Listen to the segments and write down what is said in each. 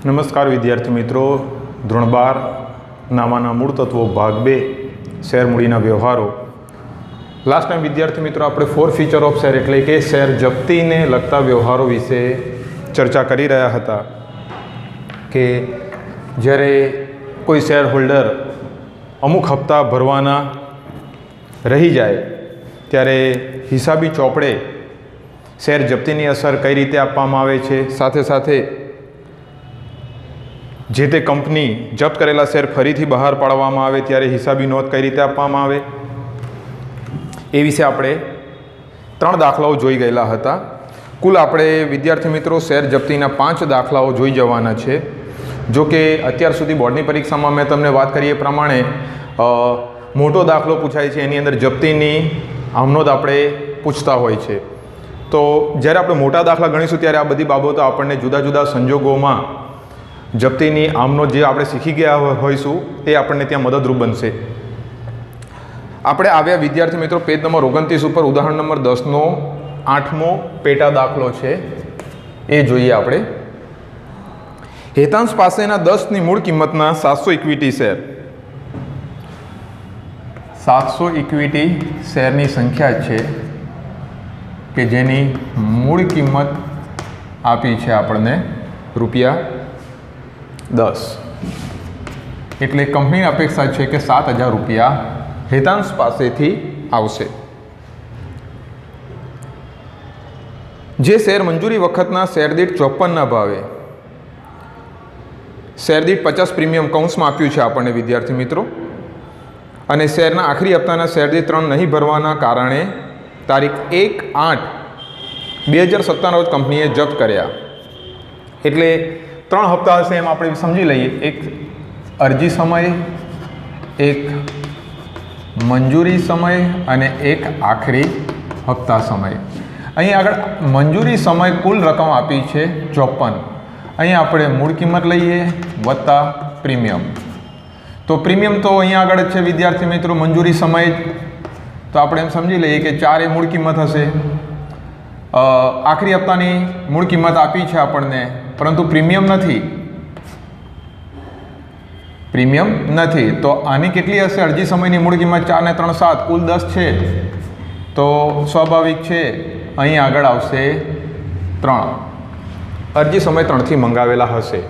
નમસ્કાર વિદ્યાર્થી મિત્રો, ધોરણ 12 નામાના મૂળ તત્વો ભાગ 2 શેર મૂડીના વ્યવહારો. લાસ્ટ ટાઈમ વિદ્યાર્થી મિત્રો આપણે 4 ફીચર ઓફ શેર એટલે કે શેર જપ્તીને લગતા વ્યવહારો વિશે ચર્ચા કરી રહ્યા હતા કે જ્યારે કોઈ શેર હોલ્ડર અમુક હપ્તા ભરવાના રહી જાય ત્યારે હિસાબી ચોપડે શેર જપ્તીની અસર કઈ રીતે આપવામાં આવે છે, સાથે સાથે જે તે કંપની જપ્ત કરેલા શેર ફરીથી બહાર પાડવામાં આવે ત્યારે હિસાબી નોંધ કઈ રીતે આપવામાં આવે એ વિશે આપણે 3 દાખલાઓ જોઈ ગયેલા હતા. કુલ આપણે વિદ્યાર્થી મિત્રો શેર જપ્તીના 5 દાખલાઓ જોઈ જવાના છે. જો કે અત્યાર સુધી બોર્ડની પરીક્ષામાં મેં તમને વાત કરી એ પ્રમાણે મોટો દાખલો પૂછાય છે, એની અંદર જપ્તીની આમનોંધ આપણે પૂછતા હોય છે. તો જ્યારે આપણે મોટા દાખલા ગણીશું ત્યારે આ બધી બાબતો આપણને જુદા જુદા સંજોગોમાં જપ્તીની આમનોંધ જે આપણે શીખી ગયા હોઈશું એ આપણને ત્યાં મદદરૂપ બનશે. આપણે આવ્યા વિદ્યાર્થી મિત્રો પેજ નંબર 29 ઉપર ઉદાહરણ નંબર 10નો 8મો પેટા દાખલો છે, એ જોઈએ આપણે. હેતાંશ પાસેના 10ની મૂળ કિંમતના 700 ઇક્વિટી શેર, 700 ઇક્વિટી શેરની સંખ્યા છે કે જેની મૂળ કિંમત આપી છે આપણને ₹10, એટલે કંપનીની અપેક્ષા છે કે ₹7,000 હેતાંશ પાસેથી આવશે. જે શેર મંજૂરી વખતના શેર દીઠ 54ના ભાવે શેર દીઠ 50 પ્રીમિયમ કૌંસમાં આપ્યું છે આપણને વિદ્યાર્થી મિત્રો, અને શેરના આખરી હપ્તાના શેર દીઠ 3 નહીં ભરવાના કારણે તારીખ 1/8/2017 રોજ કંપનીએ જપ્ત કર્યા. એટલે 3 હપ્તા હશે એમ આપણે સમજી લઈએ. એક અરજી સમય, એક મંજૂરી સમય અને એક આખરી હપ્તા સમય. અહીં આગળ મંજૂરી સમય કુલ રકમ આપી છે 54. અહીં આપણે મૂળ કિંમત લઈએ વત્તા પ્રીમિયમ. તો પ્રીમિયમ તો અહીંયા આગળ જ છે વિદ્યાર્થી મિત્રો. મંજૂરી સમય તો આપણે એમ સમજી લઈએ કે 4 એ મૂળ કિંમત હશે. આખરી હપ્તાની મૂળ કિંમત આપી છે આપણને, પરંતુ પ્રીમિયમ નથી. તો આની કેટલી હશે? અરજી સમયની મૂળ કિંમત 4 ને 3 7, કુલ 10 છે. તો સ્વાભાવિક છે અહીં આગળ આવશે 3. અરજી સમય 3થી મંગાવેલા હશે.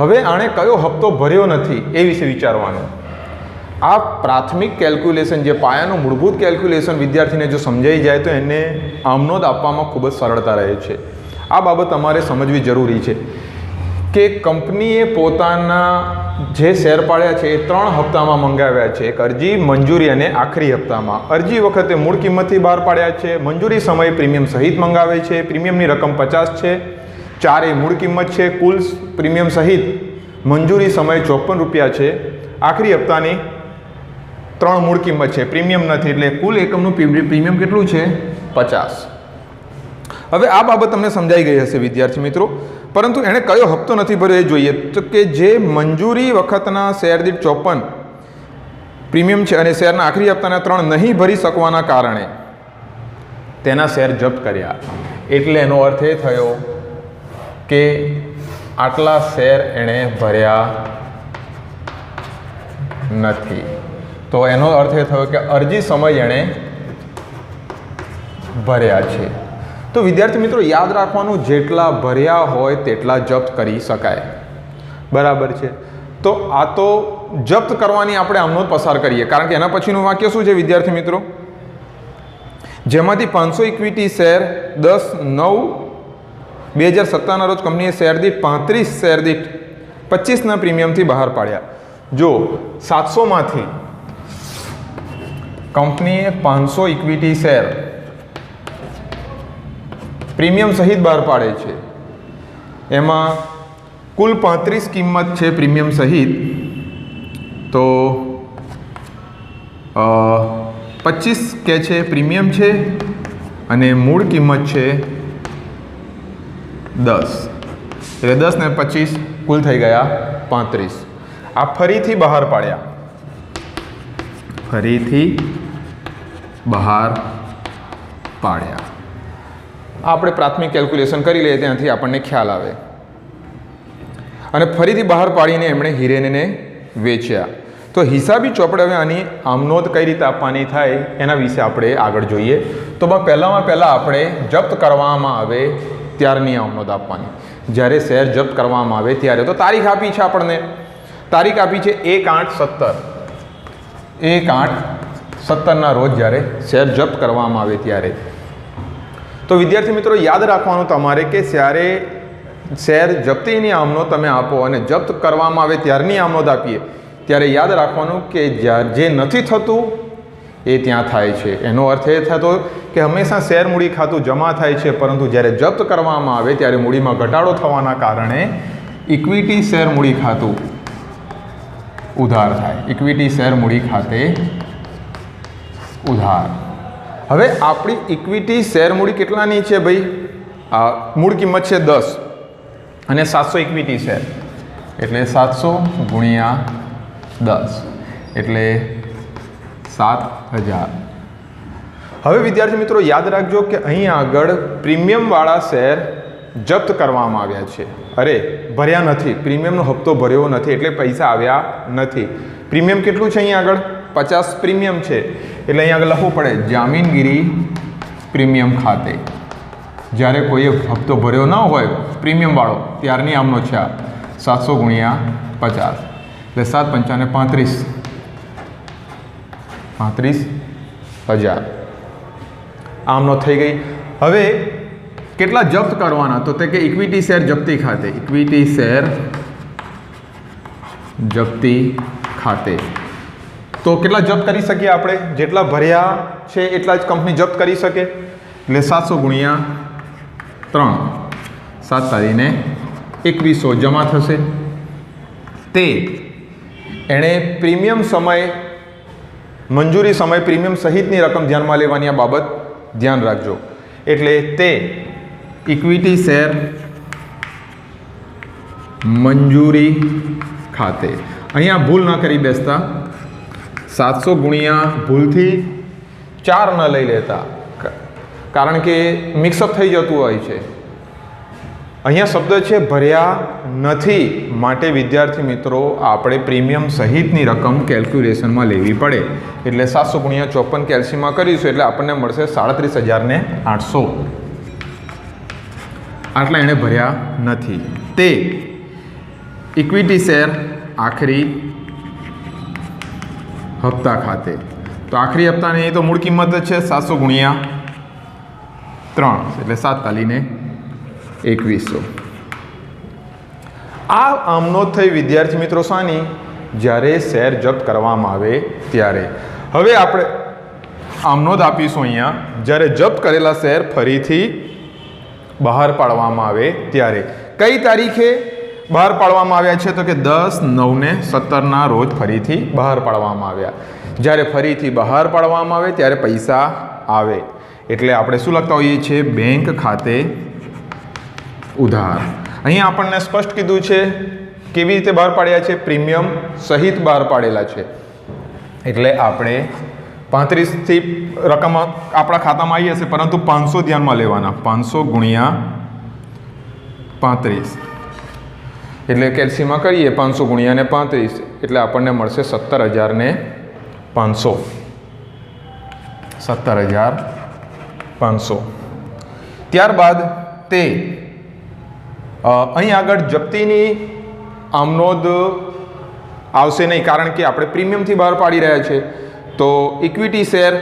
હવે આણે કયો હપ્તો ભર્યો નથી એ વિશે વિચારવાનું. આ પ્રાથમિક કેલ્ક્યુલેશન, જે પાયાનું મૂળભૂત કેલ્ક્યુલેશન વિદ્યાર્થીને જો સમજાઈ જાય તો એને આમનોંધ આપવામાં ખૂબ જ સરળતા રહે છે. આ બાબત તમારે સમજવી જરૂરી છે કે કંપનીએ પોતાના જે શેર પાડ્યા છે એ 3 હપ્તામાં મંગાવ્યા છે. એક અરજી, મંજૂરી અને આખરી હપ્તામાં. અરજી વખતે મૂળ કિંમતથી બહાર પાડ્યા છે. મંજૂરી સમયે પ્રીમિયમ સહિત મંગાવે છે. પ્રીમિયમની રકમ 50 છે. 4 એ મૂળ કિંમત છે. કુલ પ્રીમિયમ સહિત મંજૂરી સમયે ₹54 છે. આખરી હપ્તાની 3 મૂળ કિંમત છે, પ્રીમિયમ નથી, એટલે કુલ એકમનું પ્રીમિયમ કેટલું છે? 50. હવે આ બાબત તમને સમજાઈ ગઈ હશે વિદ્યાર્થી મિત્રો, પરંતુ એણે કયો હપ્તો નથી ભર્યો એ જોઈએ. તો કે જે મંજૂરી વખતના શેર દીઠ 54 પ્રીમિયમ છે અને શેરના આખરી હપ્તાના 3 નહીં ભરી શકવાના કારણે તેના શેર જપ્ત કર્યા. એટલે એનો અર્થ એ થયો કે આટલા શેર એણે ભર્યા નથી. તો એનો અર્થ એ થયો કે અરજી સમય એણે ભર્યા છે. તો વિદ્યાર્થી મિત્રો યાદ રાખવાનું, જેટલા ભર્યા હોય તેટલા જપ્ત કરી શકાય. બરાબર છે. તો આ તો જપ્ત કરવાની આપણે આમનોંધ પસાર કરીએ, કારણ કે એના પછીનું વાક્ય શું છે વિદ્યાર્થી મિત્રો? જેમાંથી 500 ઇક્વિટી શેર 10/9/2017 રોજ કંપનીએ શેર દીઠ 35 શેર દીઠ 25ના પ્રીમિયમથી બહાર પાડ્યા. જો 700માંથી કંપનીએ 500 ઇક્વિટી શેર પ્રીમિયમ સહિત બહાર પાડે છે. એમાં કુલ 35 કિંમત છે પ્રીમિયમ સહિત, તો 25 કે છે પ્રીમિયમ છે અને મૂળ કિંમત છે 10. એટલે 10 ને 25 કુલ થઈ ગયા 35. આ ફરીથી બહાર પાડ્યા. આપણે પ્રાથમિક કેલ્ક્યુલેશન કરી લઈએ, ત્યાંથી આપણને ખ્યાલ આવે. અને ફરીથી બહાર પાડીને એમણે હિરેનને વેચ્યા. તો હિસાબી ચોપડે હવે આની આમનોંધ કઈ રીતે આપવાની થાય એના વિશે આપણે આગળ જોઈએ. તો પહેલાં આપણે જપ્ત કરવામાં આવે ત્યારની આમનોંધ આપવાની. જ્યારે શેર જપ્ત કરવામાં આવે ત્યારે તો તારીખ આપી છે આપણને, તારીખ આપી છે 1/8/17 રોજ જ્યારે શેર જપ્ત કરવામાં આવે ત્યારે. તો વિદ્યાર્થી મિત્રો યાદ રાખવાનું તમારે કે જ્યારે શેર જપ્તીની આમનોંધ તમે આપો અને જપ્ત કરવામાં આવે ત્યારની આમનોંધ આપીએ ત્યારે યાદ રાખવાનું કે જે નથી થતું એ ત્યાં થાય છે. એનો અર્થ એ થતો કે હંમેશા શેર મૂડી ખાતું જમા થાય છે, પરંતુ જ્યારે જપ્ત કરવામાં આવે ત્યારે મૂડીમાં ઘટાડો થવાના કારણે ઇક્વિટી શેર મૂડી ખાતું ઉધાર થાય. ઇક્વિટી શેર મૂડી ખાતે ઉધાર. હવે આપણી ઇક્વિટી શેર મૂડી કેટલાની છે ભાઈ? આ મૂળ કિંમત છે 10 અને 700 ઇક્વિટી શેર એટલે 700 ગુણ્યા 10 એટલે 7000. હવે વિદ્યાર્થી મિત્રો યાદ રાખજો કે અહીં આગળ પ્રીમિયમવાળા શેર જપ્ત કરવામાં આવ્યા છે. અરે ભર્યા નથી, પ્રીમિયમનો હપ્તો ભર્યો નથી એટલે પૈસા આવ્યા નથી. પ્રીમિયમ કેટલું છે અહીં આગળ? 50 પ્રીમિયમ છે એટલે અહીં આગળ લખવું પડે જામીનગીરી પ્રીમિયમ ખાતે. જ્યારે કોઈએ હપ્તો ભર્યો ન હોય પ્રીમિયમવાળો ત્યારની આમનો છે 700 ગુણ્યા 50 એટલે 7 × 5 = 35,000 આમનો થઈ ગઈ. હવે કેટલા જપ્ત કરવાના? તો તે કે ઇક્વિટી શેર જપ્તી ખાતે, ઇક્વિટી શેર જપ્તી ખાતે. તો કેટલા જપ્ત કરી શકીએ આપણે? જેટલા ભર્યા છે એટલા જ કંપની જપ્ત કરી શકે. એટલે 700 ગુણ્યા 3 7 તારીખને 2100 જમા થશે. તે એણે પ્રીમિયમ સમય મંજૂરી સમય પ્રીમિયમ સહિતની રકમ ધ્યાનમાં લેવાની આ બાબત ધ્યાન રાખજો. એટલે તે ઇક્વિટી શેર મંજૂરી ખાતે. અહીંયા ભૂલ ન કરી બેસતા, 700 ગુણ્યા ભૂલથી 4 ન લઈ લેતા, કારણ કે મિક્સઅપ થઈ જતું હોય છે. અહીંયા શબ્દ છે ભર્યા નથી, માટે વિદ્યાર્થી મિત્રો આપણે પ્રીમિયમ સહિતની રકમ કેલ્ક્યુલેશનમાં લેવી પડે. એટલે 700 ગુણ્યા 54 કેલ્સીમાં કરીશું એટલે આપણને મળશે 37,800. આટલા એણે ભર્યા નથી. તે ઇક્વિટી શેર આખરી હપ્તા ખાતે. તો આખરી હપ્તાની તો મૂળ કિંમત જ છે 700 ગુણ્યા 3 એટલે 7 તાલીને 2100. આ આમનોંધ થઈ વિદ્યાર્થી મિત્રો શાની? જ્યારે શેર જપ્ત કરવામાં આવે ત્યારે. હવે આપણે આમનોંધ આપીશું અહીંયા જ્યારે જપ્ત કરેલા શેર ફરીથી બહાર પાડવામાં આવે ત્યારે. કઈ તારીખે બહાર પાડવામાં આવ્યા છે? તો કે 10/9/17 રોજ ફરીથી બહાર પાડવામાં આવ્યા. જ્યારે ફરીથી બહાર પાડવામાં આવે ત્યારે પૈસા આવે એટલે આપણે શું લખતા હોઈએ છીએ? બેંક ખાતે ઉધાર. અહીંયા આપણને સ્પષ્ટ કીધું છે કેવી રીતે બહાર પાડ્યા છે? પ્રીમિયમ સહિત બહાર પાડેલા છે. એટલે આપણે 35થી રકમ આપણા ખાતામાં આવી હશે, પરંતુ 500 ધ્યાનમાં લેવાના. 500 ગુણ્યા 35 એટલે કેલ્સીમાં કરીએ 500 ગુણ્યા 35 એટલે આપણને મળશે 17,500. 17,500. ત્યારબાદ તે અહીં આગળ જપ્તીની આમનોંધ આવશે નહીં, કારણ કે આપણે પ્રીમિયમથી બહાર પાડી રહ્યા છે. તો ઇક્વિટી શેર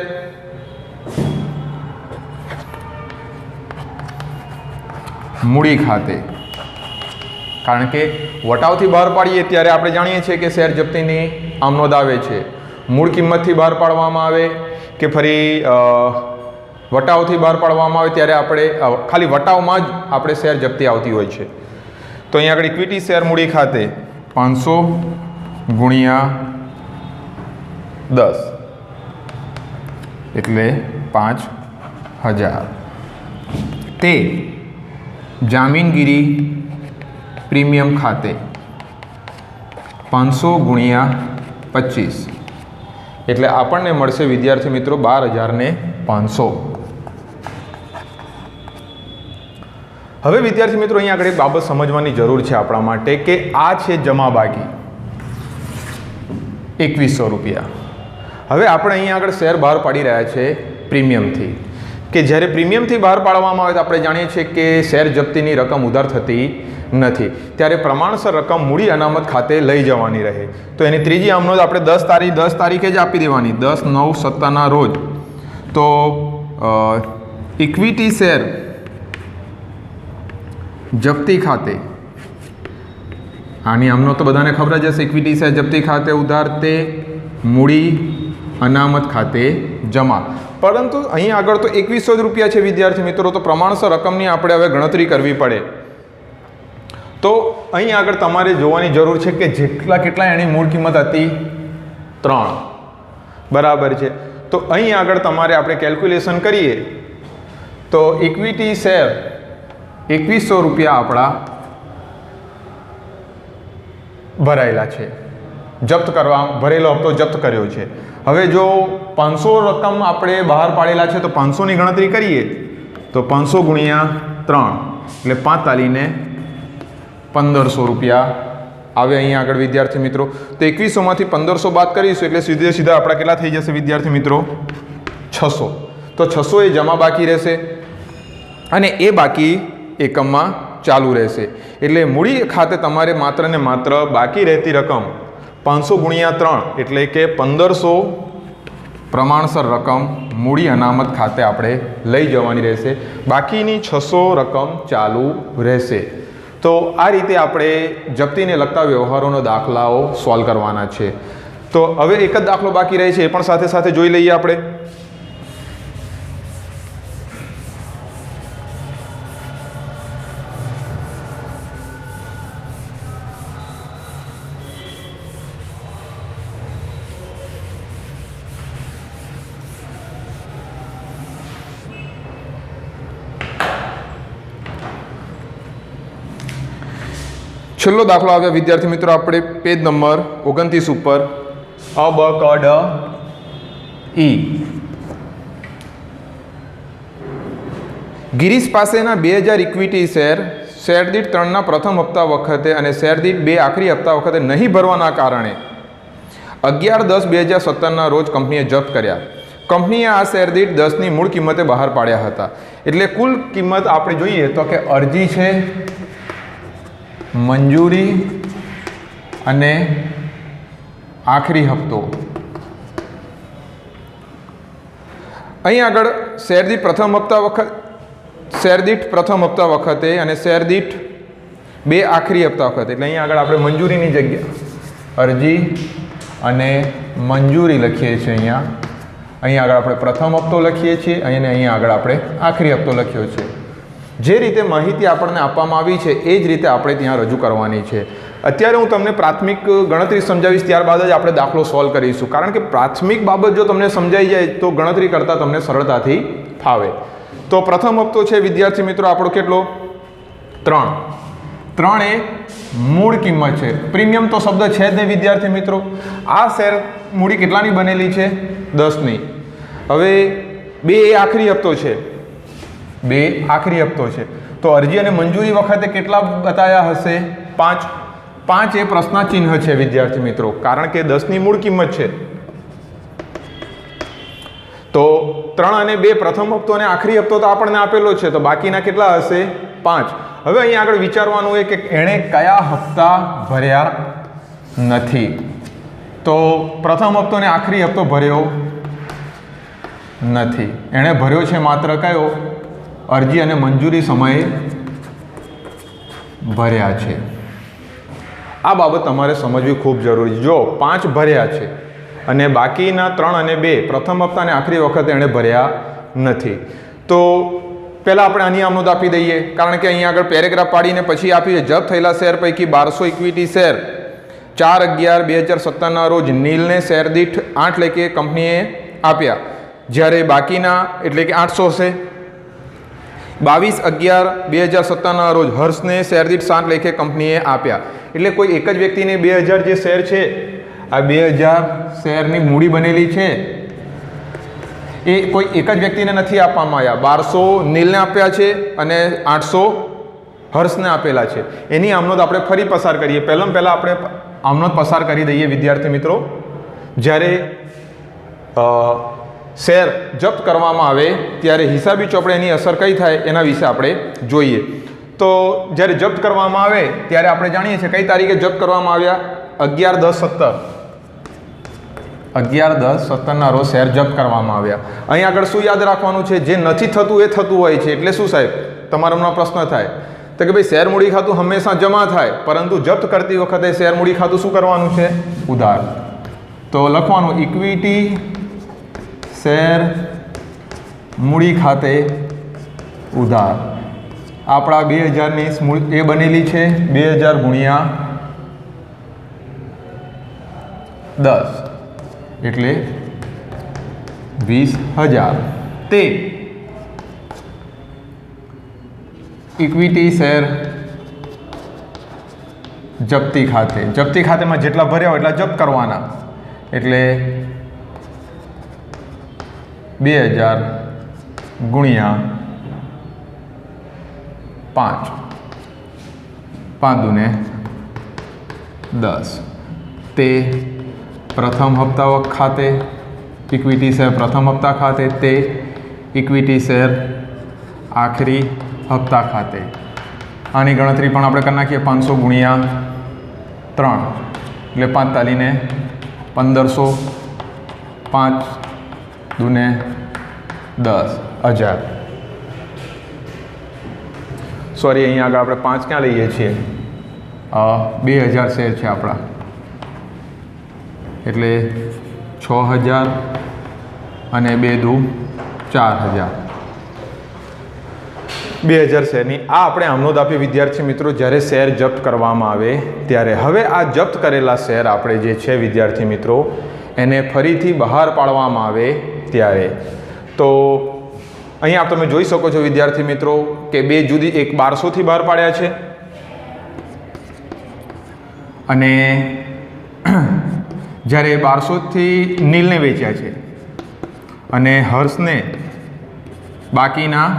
મૂડી ખાતે, કારણ કે વટાવથી બહાર પાડીએ ત્યારે આપણે જાણીએ છીએ કે શેર જપ્તીની આમનોંધ આવે છે. મૂળ કિંમતથી બહાર પાડવામાં આવે કે ફરી વટાવથી બહાર પાડવામાં આવે ત્યારે આપણે ખાલી વટાવમાં જ આપણે શેર જપ્તી આવતી હોય છે. તો અહીં આગળ ઇક્વિટી શેર મૂડી ખાતે 500 ગુણ્યા 10 એટલે 5,000. તે જામીનગીરી પ્રીમિયમ ખાતે 500 ગુણ્યા 25 એટલે આપણને મળશે વિદ્યાર્થી મિત્રો 12,500. હવે વિદ્યાર્થી મિત્રો અહીં આગળ એક બાબત સમજવાની જરૂર છે આપણા માટે કે આ છે જમા બાકી 2100 રૂપિયા. હવે આપણે અહીં આગળ શેર બહાર પાડી રહ્યા છે પ્રીમિયમથી, કે જ્યારે પ્રીમિયમથી બહાર પાડવામાં આવે તો આપણે જાણીએ છીએ કે શેર જપ્તીની રકમ ઉધાર થતી નથી, ત્યારે પ્રમાણસર રકમ મૂડી અનામત ખાતે લઈ જવાની રહે. તો એની ત્રીજી આમનોંધ આપણે 10 તારીખે જ આપી દેવાની, 10/9/17 રોજ. તો ઇક્વિટી શેર જપ્તી ખાતે, આની આમનો તો બધાને ખબર જ હશે, ઇક્વિટી શેર જપ્તી ખાતે ઉધાર તે મૂડી અનામત ખાતે જમા. પરંતુ અહીં આગળ તો 2100 રૂપિયા છે વિદ્યાર્થી મિત્રો, તો પ્રમાણસર રકમની આપણે હવે ગણતરી કરવી પડે. તો અહીં આગળ તમારે જોવાની જરૂર છે કે કેટલા એની મૂળ કિંમત હતી 3, બરાબર છે. તો અહીં આગળ તમારે આપણે કેલ્ક્યુલેશન કરીએ તો ઇક્વિટી શેર 2100 રૂપિયા આપણા ભરાયેલા છે, જપ્ત કરવા ભરેલો હપ્તો જપ્ત કર્યો છે. હવે જો 500 રકમ આપણે બહાર પાડેલા છે તો 500ની ગણતરી કરીએ તો 500 ગુણ્યા 3 એટલે 5 તાલીને 1500 રૂપિયા આવે અહીં આગળ વિદ્યાર્થી મિત્રો. તો 2100માંથી 1500 બાદ કરીશું એટલે સીધા આપણા કેટલા થઈ જશે વિદ્યાર્થી મિત્રો? 600. તો 600 એ જમા બાકી રહેશે અને એ બાકી એકમમાં ચાલુ રહેશે. એટલે મૂડી ખાતે તમારે માત્ર ને માત્ર બાકી રહેતી રકમ 500 ગુણ્યા 3 એટલે કે 1500 પ્રમાણસર રકમ મૂડી અનામત ખાતે આપણે લઈ જવાની રહેશે, બાકીની 600 રકમ ચાલુ રહેશે. તો આ રીતે આપણે જપ્તીને લગતા વ્યવહારોનો દાખલાઓ સોલ્વ કરવાના છે. તો હવે એક જ દાખલો બાકી રહે છે, એ પણ સાથે સાથે જોઈ લઈએ આપણે. છેલ્લો દાખલો આવ્યા વિદ્યાર્થી મિત્રો આપણે પેજ નંબર 29 ઉપર અ-બ-ક-ડ ઈ. ગિરીશ પાસેના 2000 ઇક્વિટી શેર દીઠ 3ના પ્રથમ હપ્તા વખતે અને શેર દીઠ 2 આખરી હપ્તા વખતે નહીં ભરવાના કારણે 11/10/2017ના રોજ કંપનીએ જપ્ત કર્યા. કંપનીએ આ શેર દીઠ 10ની મૂળ કિંમતે બહાર પાડ્યા હતા. એટલે કુલ કિંમત આપણે જોઈએ તો કે અરજી છે, મંજૂરી અને આખરી હપ્તો. અહીં આગળ શેર દીઠ પ્રથમ હપ્તા વખતે અને શેર દીઠ 2 આખરી હપ્તા વખતે, એટલે અહીં આગળ આપણે મંજૂરીની જગ્યા અરજી અને મંજૂરી લખીએ છીએ. અહીં આગળ આપણે પ્રથમ હપ્તો લખીએ છીએ અને અહીં આગળ આપણે આખરી હપ્તો લખ્યો છે. જે રીતે માહિતી આપણને આપવામાં આવી છે એ જ રીતે આપણે ત્યાં રજૂ કરવાની છે. અત્યારે હું તમને પ્રાથમિક ગણતરી સમજાવીશ, ત્યારબાદ જ આપણે દાખલો સોલ્વ કરીશું, કારણ કે પ્રાથમિક બાબત જો તમને સમજાઈ જાય તો ગણતરી કરતાં તમને સરળતાથી ફાવે. તો પ્રથમ હપ્તો છે વિદ્યાર્થી મિત્રો આપણો કેટલો? 3 એ મૂળ કિંમત છે. પ્રીમિયમ તો શબ્દ છે જ નહીં વિદ્યાર્થી મિત્રો. આ શેર મૂડી કેટલાની બનેલી છે? 10ની. હવે 2 એ આખરી હપ્તો છે, 2 આખરી હપ્તો છે. તો અરજી અને મંજૂરી વખતે કેટલા બતાવ્યા હશે? 5. 5 એ પ્રશ્નાચિહ્ન છે વિદ્યાર્થી મિત્રો, કારણ કે 10ની મૂળ કિંમત છે. તો 3 અને 2 પ્રથમ હપ્તો અને આખરી હપ્તો તો આપણને આપેલો છે, તો બાકીના કેટલા હશે? 5. હવે અહીં આગળ વિચારવાનું હોય કે એણે કયા હપ્તા ભર્યા નથી. તો પ્રથમ હપ્તો અને આખરી હપ્તો ભર્યો નથી, એણે ભર્યો છે માત્ર કયો? અરજી અને મંજૂરી સમયે ભર્યા છે. આ બાબત તમારે સમજવી ખૂબ જરૂરી. જો 5 ભર્યા છે અને બાકીના 3 અને 2 પ્રથમ હપ્તા અને આખરી વખતે એણે ભર્યા નથી, તો પહેલાં આપણે આની આમનોંધ આપી દઈએ, કારણ કે અહીં આગળ પેરેગ્રાફ પાડીને પછી આપીએ. જપ્ત થયેલા શેર પૈકી 1200 ઇક્વિટી શેર 4/11/2017ના રોજ નીલને શેર દીઠ 8 લેખે કંપનીએ આપ્યા, જ્યારે બાકીના એટલે કે 800 હશે. 22/11/2017ના રોજ હર્ષને શેર દીઠ 7 લેખે કંપનીએ આપ્યા. એટલે કોઈ એક જ વ્યક્તિને 2000 જે શેર છે, આ 2000 શેરની મૂડી બનેલી છે એ કોઈ એક જ વ્યક્તિને નથી આપવામાં આવ્યા. 1200 નીલને આપ્યા છે અને 800 હર્ષને આપેલા છે એની આમનોંધ આપણે ફરી પસાર કરીએ. પહેલાં આપણે આમનોંધ પસાર કરી દઈએ વિદ્યાર્થી મિત્રો. જ્યારે શેર જપ્ત કરવામાં આવે ત્યારે હિસાબી ચોપડે એની અસર કઈ થાય એના વિશે આપણે જોઈએ. તો જ્યારે જપ્ત કરવામાં આવે ત્યારે આપણે જાણીએ છીએ કઈ તારીખે જપ્ત કરવામાં આવ્યા? 11/10/17 રોજ શેર જપ્ત કરવામાં આવ્યા. અહીં આગળ શું યાદ રાખવાનું છે? જે નથી થતું એ થતું હોય છે. એટલે શું સાહેબ? તમારો હમણાં પ્રશ્ન થાય તો કે ભાઈ શેર મૂડી ખાતું હંમેશા જમા થાય, પરંતુ જપ્ત કરતી વખતે શેર મૂડી ખાતું શું કરવાનું છે? ઉધાર. તો લખવાનું ઇક્વિટી શેર મૂડી ખાતે ઉધાર. આપણા 2000ની એ બનેલી છે 2000 ગુણ્યા 10 એટલે 20,000. તે ઇક્વિટી શેર જપ્તી ખાતે, જપ્તી ખાતેમાં જેટલા ભર્યા હોય એટલા જપ્ત કરવાના. એટલે 2000 ગુણ્યા 5, 5 દુને 10. તે પ્રથમ હપ્તા ખાતે, ઇક્વિટી શેર પ્રથમ હપ્તા ખાતે, તે ઇક્વિટી શેર આખરી હપ્તા ખાતે. આની ગણતરી પણ આપણે કરી નાખીએ 500 ગુણ્યા 3 એટલે 5 તાલીને 1500, 5 દુને 10,000. સોરી, અહીંયા આગળ આપણે 5 ક્યાં લઈએ છીએ? 2000 શેર છે આપણા એટલે 6000 અને 2 દુ 4000. 2000 શેરની આ આપણે આમનોંધ આપી વિદ્યાર્થી મિત્રો જ્યારે શેર જપ્ત કરવામાં આવે ત્યારે. હવે આ જપ્ત કરેલા શેર આપણે જે છે વિદ્યાર્થી મિત્રો એને ફરીથી બહાર પાડવામાં આવે ત્યારે. તો અહીંયા તમે જોઈ શકો છો વિદ્યાર્થી મિત્રો કે બે જુદી, એક 1200થી બહાર પાડ્યા છે અને જ્યારે 1200થી નીલને વેચ્યા છે અને હર્ષને બાકીના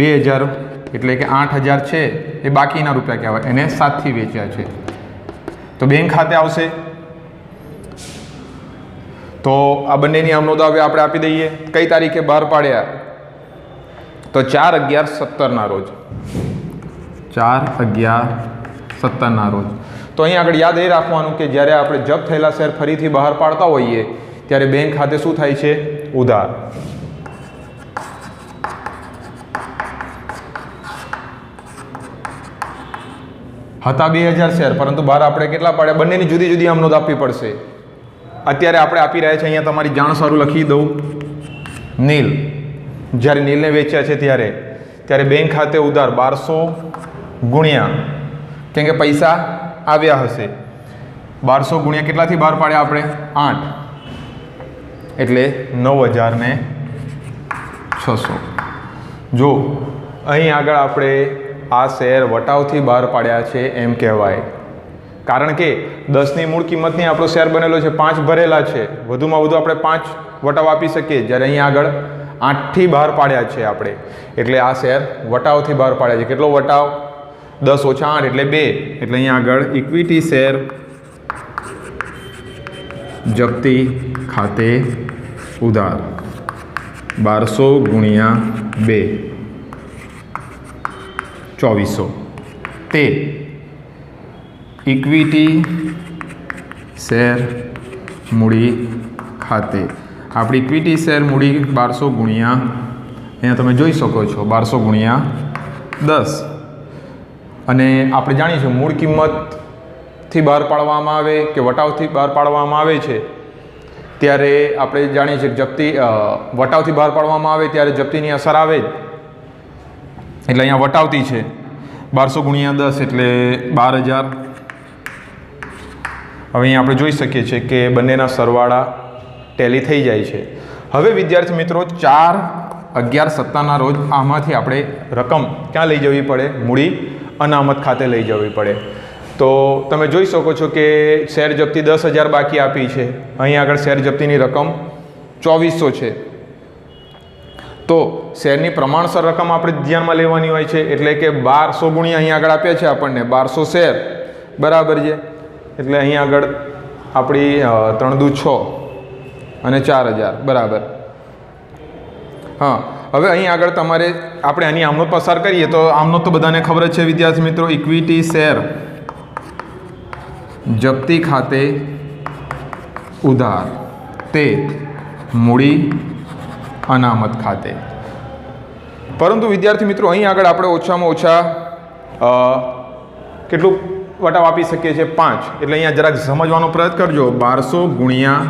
2000 એટલે કે 8000 છે એ બાકીના રૂપિયા કહેવાય, એને 7થી વેચ્યા છે. તો બેંક ખાતે આવશે. તો આ બંનેની આમનોંધ આપણે આપી દઈએ. કઈ તારીખે બહાર પાડ્યા? તો 4/11/17 રોજ. 4/11/17 રોજ. તો અહીં આગળ યાદ એ રાખવાનું કે જ્યારે આપણે જપ્ત થયેલા શેર ફરીથી બહાર પાડતા હોઈએ ત્યારે બેંક ખાતે શું થાય છે? ઉધાર. હતા 2000 શેર, પરંતુ બહાર આપણે કેટલા પાડ્યા? બંનેની જુદી જુદી આમનોંધ આપવી પડશે. અત્યારે આપણે આપી રહ્યા છીએ, અહીંયા તમારી જાણ સારું લખી દઉં. નીલ, જ્યારે નીલને વેચ્યા છે ત્યારે બેંક ખાતે ઉધાર 1200 ગુણ્યા, કેમ કે પૈસા આવ્યા હશે, 1200 ગુણ્યા કેટલાથી બહાર પાડ્યા આપણે? 8 એટલે 9600. જો અહીં આગળ આપણે આ શેર વટાવથી બહાર પાડ્યા છે એમ કહેવાય, કારણ કે 10ની મૂળ કિંમતની આપણો શેર બનેલો છે, 5 ભરેલા છે, વધુમાં વધુ આપણે 5 વટાવ આપી શકીએ. જ્યારે અહીં આગળ 8થી બહાર પાડ્યા છે આપણે, એટલે આ શેર વટાવથી બહાર પાડ્યા છે. કેટલો વટાવ? 10 ઓછા 8 એટલે 2. એટલે અહીંયા આગળ ઇક્વિટી શેર જપ્તી ખાતે ઉધાર 1200 ગુણ્યા 2 2400. તે ઇક્વિટી શેર મૂડી ખાતે. આપણી ઇક્વિટી શેર મૂડી 1200 ગુણ્યા, અહીંયા તમે જોઈ શકો છો 1200 ગુણ્યા 10. અને આપણે જાણીએ છીએ મૂળ કિંમતથી બહાર પાડવામાં આવે કે વટાવથી બહાર પાડવામાં આવે છે ત્યારે આપણે જાણીએ છીએ જપ્તી વટાવથી બહાર પાડવામાં આવે ત્યારે જપ્તીની અસર આવે જ. એટલે અહીંયા વટાવતી છે 1200 ગુણ્યા 10 એટલે 12000. હવે અહીંયા આપણે જોઈ શકીએ છીએ કે બંનેના સરવાળા ટેલી થઈ જાય છે. હવે વિદ્યાર્થી મિત્રો 4/11/17 રોજ આમાંથી આપણે રકમ ક્યાં લઈ જવી પડે? મૂડી અનામત ખાતે લઈ જવી પડે. તો તમે જોઈ શકો છો કે શેર જપ્તી 10000 બાકી આપી છે. અહીં આગળ શેર જપ્તીની રકમ 2400 છે. તો શેરની પ્રમાણસર રકમ આપણે ધ્યાનમાં લેવાની હોય છે, એટલે કે 1200 ગુણ્યા અહીં આગળ આપ્યા છે આપણને 1200 શેર બરાબર છે, એટલે અહીં આગળ આપણી 3 દુ 6 અને 4000 બરાબર. હા, હવે અહીં આગળ તમારે આપણે આની આમનોંધ પસાર કરીએ તો આમનોંધ તો બધાને ખબર જ છે વિદ્યાર્થી મિત્રો. ઇક્વિટી શેર જપ્તી ખાતે ઉધાર તે મૂડી અનામત ખાતે. પરંતુ વિદ્યાર્થી મિત્રો અહીં આગળ આપણે ઓછામાં ઓછા કેટલું વટાવ આપી શકીએ છીએ? 5. એટલે અહીંયા જરાક સમજવાનો પ્રયત્ન કરજો. 1200 ગુણ્યા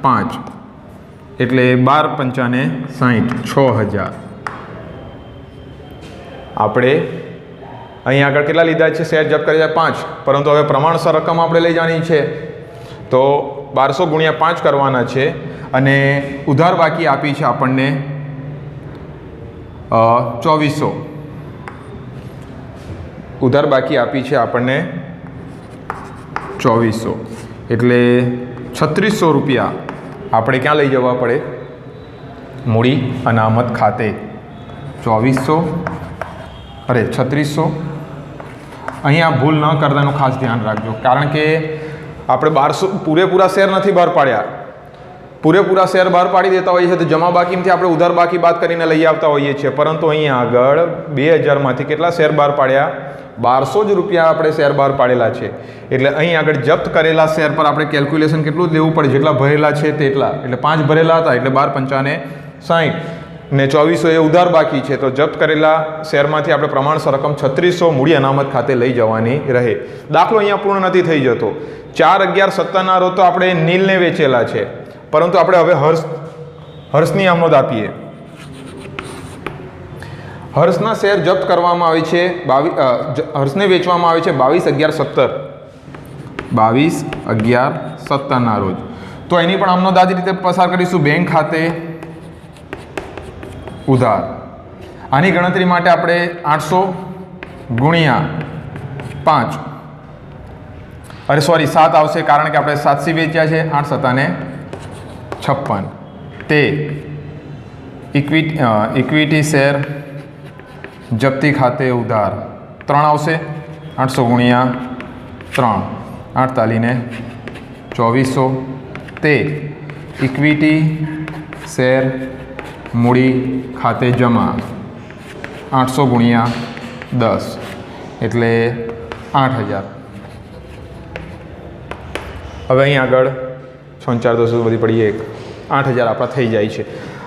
5 એટલે 12 × 5 = 6000. આપણે અહીં આગળ કેટલા લીધા છે? શેર જપ્ત કર્યા 5, પરંતુ હવે પ્રમાણસર રકમ આપણે લઈ જવાની છે તો 1200 ગુણ્યા 5 કરવાના છે અને ઉધાર બાકી આપી છે આપણને 2400. ઉધાર બાકી આપી છે આપણને 2400 એટલે 3600 રૂપિયા આપણે ક્યાં લઈ જવા પડે? મૂડી અનામત ખાતે. 3600. અહીંયા ભૂલ ન કરવાનું ખાસ ધ્યાન રાખજો, કારણ કે આપણે 1200 પૂરેપૂરા શેર નથી બહાર પાડ્યા. પૂરેપૂરા શેર બહાર પાડી દેતા હોઈએ છીએ તો જમા બાકીમાંથી આપણે ઉધાર બાકી બાદ કરીને લઈ આવતા હોઈએ છીએ, પરંતુ અહીંયા આગળ 2000માંથી કેટલા શેર બહાર પાડ્યા? 1200 જ રૂપિયા આપણે શેર બહાર પાડેલા છે. એટલે અહીં આગળ જપ્ત કરેલા શેર પર આપણે કેલ્ક્યુલેશન કેટલું લેવું પડે? જેટલા ભરેલા છે તેટલા. એટલે 5 ભરેલા હતા એટલે 12 × 5 = 60 ને 2400 એ ઉધાર બાકી છે, તો જપ્ત કરેલા શેરમાંથી આપણે પ્રમાણસર રકમ 3600 મૂડી અનામત ખાતે લઈ જવાની રહે. દાખલો અહીંયા પૂર્ણ નથી થઈ જતો. 4/11/17 રોજ તો આપણે નીલને વેચેલા છે, પરંતુ આપણે હવે હર્ષની આમનોંધ આપીએ. હર્ષના શેર જપ્ત કરવામાં આવે છે હર્ષને વેચવામાં આવે છે 22/11/17. 22/11/17 રોજ. તો એની પણ આમનોંધ આ જ રીતે પસાર કરીશું. બેંક ખાતે ઉધાર. આની ગણતરી માટે આપણે 800 ગુણ્યા 5 7 આવશે, કારણ કે આપણે 700 વેચ્યા છે. 8 × 7 = 56. તે ઇક્વિટી શેર જપ્તી ખાતે ઉધાર 3 આવશે. 800 ગુણ્યા 3 48 ને 2400. તે ઇક્વિટી શેર મૂડી ખાતે જમા 800 ગુણ્યા 10 એટલે 8000. હવે અહીં આગળ 4 બધી પડીએ 8000 આપણા થઈ જાય છે.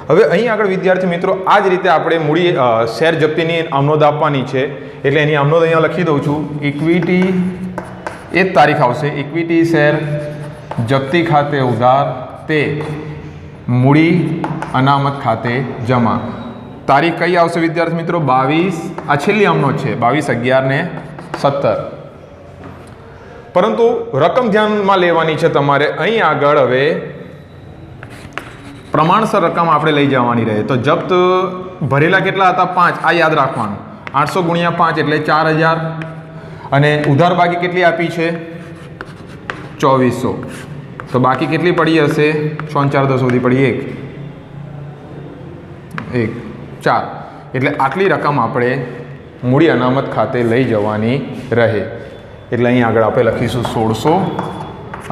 હવે અહીં આગળ વિદ્યાર્થી મિત્રો આ જ રીતે આપણે મૂડી શેર જપ્તીની આમનોંધ આપવાની છે, એટલે એની આમનોંધ અહીંયા લખી દઉં છું. ઇક્વિટી એ જ તારીખ આવશે. ઇક્વિટી શેર જપ્તી ખાતે ઉધાર તે મૂડી અનામત ખાતે જમા. તારીખ કઈ આવશે વિદ્યાર્થી મિત્રો? 22. આ છેલ્લી આમનોંધ છે 22/11/17. પરંતુ રકમ ધ્યાનમાં લેવાની છે તમારે. અહીં આગળ હવે પ્રમાણસર રકમ આપણે લઈ જવાની રહે. તો જપ્ત ભરેલા કેટલા હતા? 5. આ યાદ રાખવાનું. 800 ગુણ્યા 5 એટલે 4000 અને ઉધાર બાકી કેટલી આપી છે? 2400. તો બાકી કેટલી પડી હશે? 4 સુધી પડી 1 4. એટલે આટલી રકમ આપણે મૂડી અનામત ખાતે લઈ જવાની રહે. એટલે અહીં આગળ આપણે લખીશું 1600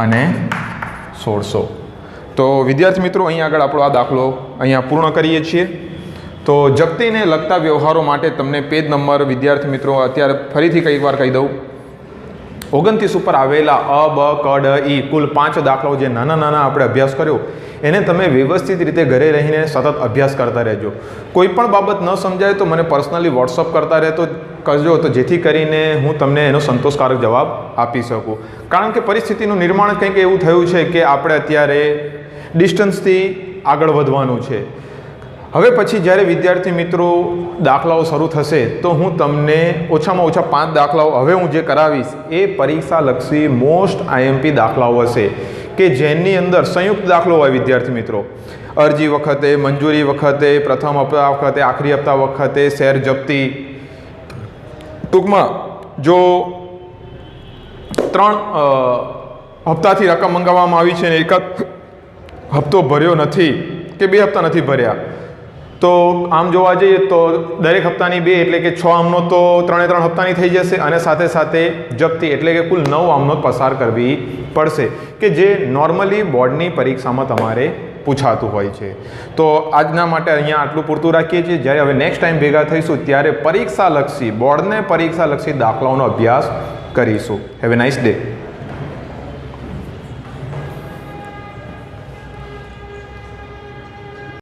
અને 1600. તો વિદ્યાર્થી મિત્રો અહીં આગળ આપણો આ દાખલો અહીંયા પૂર્ણ કરીએ છીએ. તો જપ્તીને લગતા વ્યવહારો માટે તમને પેજ નંબર વિદ્યાર્થી મિત્રો અત્યારે ફરીથી કઈ વાર કહી દઉં. 29 ઉપર આવેલા અ, બ, ક, ડ, ઈ કુલ 5 દાખલાઓ જે નાના નાના આપણે અભ્યાસ કર્યો એને તમે વ્યવસ્થિત રીતે ઘરે રહીને સતત અભ્યાસ કરતા રહેજો. કોઈ પણ બાબત ન સમજાય તો મને પર્સનલી વોટ્સઅપ કરતા રહેતો કરજો, તો જેથી કરીને હું તમને એનો સંતોષકારક જવાબ આપી શકું. કારણ કે પરિસ્થિતિનું નિર્માણ કંઈક એવું થયું છે કે આપણે અત્યારે ડિસ્ટન્સથી આગળ વધવાનું છે. હવે પછી જ્યારે વિદ્યાર્થી મિત્રો દાખલાઓ શરૂ થશે તો હું તમને ઓછામાં ઓછા 5 દાખલાઓ હવે હું જે કરાવીશ એ પરીક્ષાલક્ષી મોસ્ટ આઈએમપી દાખલાઓ હશે કે જેની અંદર સંયુક્ત દાખલો હોય વિદ્યાર્થી મિત્રો. અરજી વખતે, મંજૂરી વખતે, પ્રથમ હપ્તા વખતે, આખરી હપ્તા વખતે, શેર જપ્તી. ટૂંકમાં જો 3 હપ્તાથી રકમ મંગાવવામાં આવી છે ને એક હપ્તો ભર્યો નથી કે 2 હપ્તા નથી ભર્યા તો આમ જોવા જઈએ તો દરેક હપ્તાની 2 એટલે કે 6 આમનોંધ તો 3 હપ્તાની થઈ જશે અને સાથે સાથે જપ્તી એટલે કે કુલ 9 આમનોંધ પસાર કરવી પડશે કે જે નોર્મલી બોર્ડની પરીક્ષામાં તમારે પૂછાતું હોય છે. તો આજના માટે અહીંયા આટલું પૂરતું રાખીએ છીએ. જ્યારે હવે નેક્સ્ટ ટાઈમ ભેગા થઈશું ત્યારે પરીક્ષાલક્ષી બોર્ડને પરીક્ષાલક્ષી દાખલાઓનો અભ્યાસ કરીશું. Have a nice day.